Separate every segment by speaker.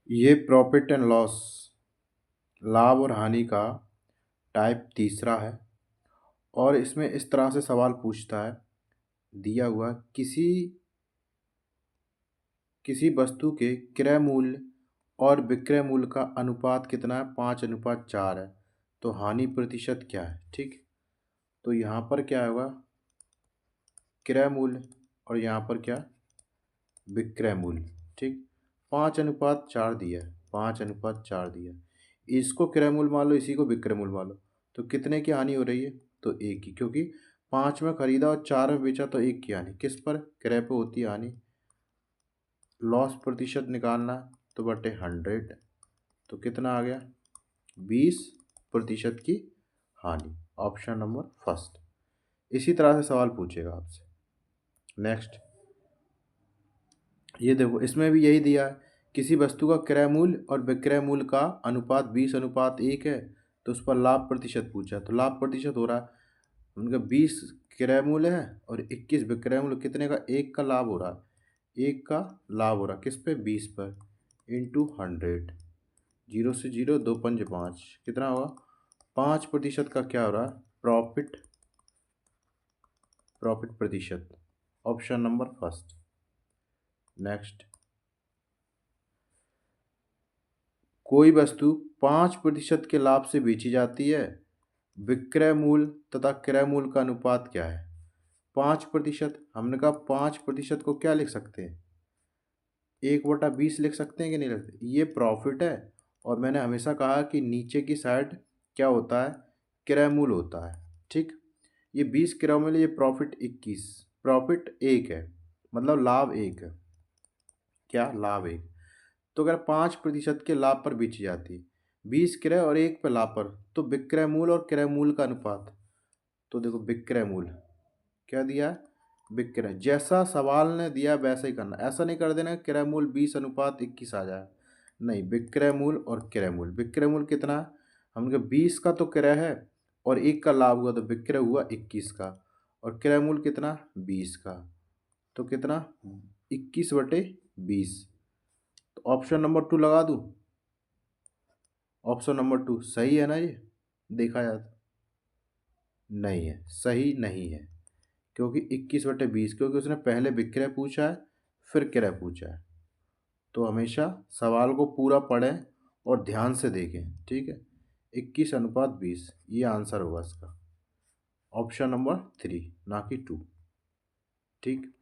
Speaker 1: ये profit and loss, लाभ और हानि का टाइप तीसरा है। और इसमें इस तरह से सवाल पूछता है, दिया हुआ किसी किसी वस्तु के क्रय मूल्य और विक्रय मूल्य का अनुपात कितना है, 5:4 है, तो हानि प्रतिशत क्या है। ठीक, तो यहाँ पर क्या होगा, क्रय मूल्य और यहाँ पर क्या, विक्रय मूल्य। ठीक, 5:4 दिया है, 5:4 दिया है। इसको क्रय मूल्य मान लो, इसी को विक्रय मूल्य मान लो, तो कितने की हानि हो रही है, तो एक की, क्योंकि 5 में खरीदा और 4 में बेचा, तो एक की हानि किस पर, क्रय पे होती है हानि। लॉस प्रतिशत निकालना, तो बटे 100, तो कितना आ गया, 20% की हानि। Option number first. इसी तरह से सवाल पूछेगा आपसे। नेक्स्ट, ये देखो, इसमें भी यही दिया है, किसी वस्तु का क्रय मूल्य और विक्रय मूल्य का अनुपात 20:1 है, तो उस पर लाभ प्रतिशत पूछा, तो लाभ प्रतिशत हो रहा है उनका 20 क्रय मूल्य है और 21 विक्रय मूल्य, कितने का, एक का लाभ हो रहा है, एक का लाभ हो रहा है किस पे, 20 पर, इंटू 100, 0 से 0, 2×5 कितना होगा, 5% का क्या हो रहा है, प्रॉफिट, प्रॉफिट प्रतिशत। Option number first. नेक्स्ट, कोई वस्तु 5% के लाभ से बेची जाती है, विक्रय मूल्य तथा क्रय मूल्य का अनुपात क्या है। 5%, हमने कहा 5% को क्या लिख सकते हैं, 1/20 लिख सकते हैं कि नहीं लिखते, ये प्रॉफिट है। और मैंने हमेशा कहा कि नीचे की साइड क्या होता है, क्रय मूल्य होता है। ठीक, ये 20 क्रय मूल्य, ये प्रॉफिट 21, प्रॉफिट एक है, मतलब लाभ एक है, क्या, लाभ एक। तो अगर 5% के लाभ पर बेची जाती है, 20 क्रय और एक पे लाभ पर, तो विक्रय मूल्य और क्रय मूल्य का अनुपात, तो देखो विक्रय मूल्य क्या दिया है, विक्रय, जैसा सवाल ने दिया वैसा ही करना, ऐसा नहीं कर देना क्रय मूल्य 20:21 आ जाए, नहीं, विक्रय मूल्य और क्रय मूल्य। विक्रय मूल्य कितना है, हमने 20 का तो क्रय है और एक का लाभ हुआ, तो विक्रय हुआ 21 का, और क्रय मूल्य कितना, 20 का, तो कितना, 21/20। तो ऑप्शन नंबर 2 लगा दूं, ऑप्शन नंबर 2 सही है ना, ये देखा जाए तो नहीं है, सही नहीं है, क्योंकि 21/20, क्योंकि उसने पहले विक्रय पूछा है फिर क्रय पूछा है। तो हमेशा सवाल को पूरा पढ़ें और ध्यान से देखें। ठीक है, 21:20 ये आंसर होगा इसका, ऑप्शन नंबर 3 ना कि 2। ठीक,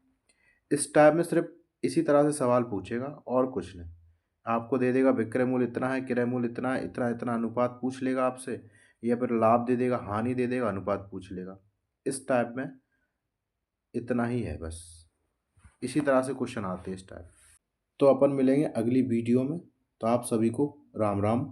Speaker 1: इस टाइप में सिर्फ इसी तरह से सवाल पूछेगा और कुछ नहीं, आपको दे देगा विक्रय मूल्य इतना है, क्रय मूल्य इतना है, इतना इतना अनुपात पूछ लेगा आपसे, या फिर लाभ दे देगा, हानि दे देगा, अनुपात पूछ लेगा। इस टाइप में इतना ही है बस, इसी तरह से क्वेश्चन आते हैं इस टाइप। तो अपन मिलेंगे अगली वीडियो में, तो आप सभी को राम राम।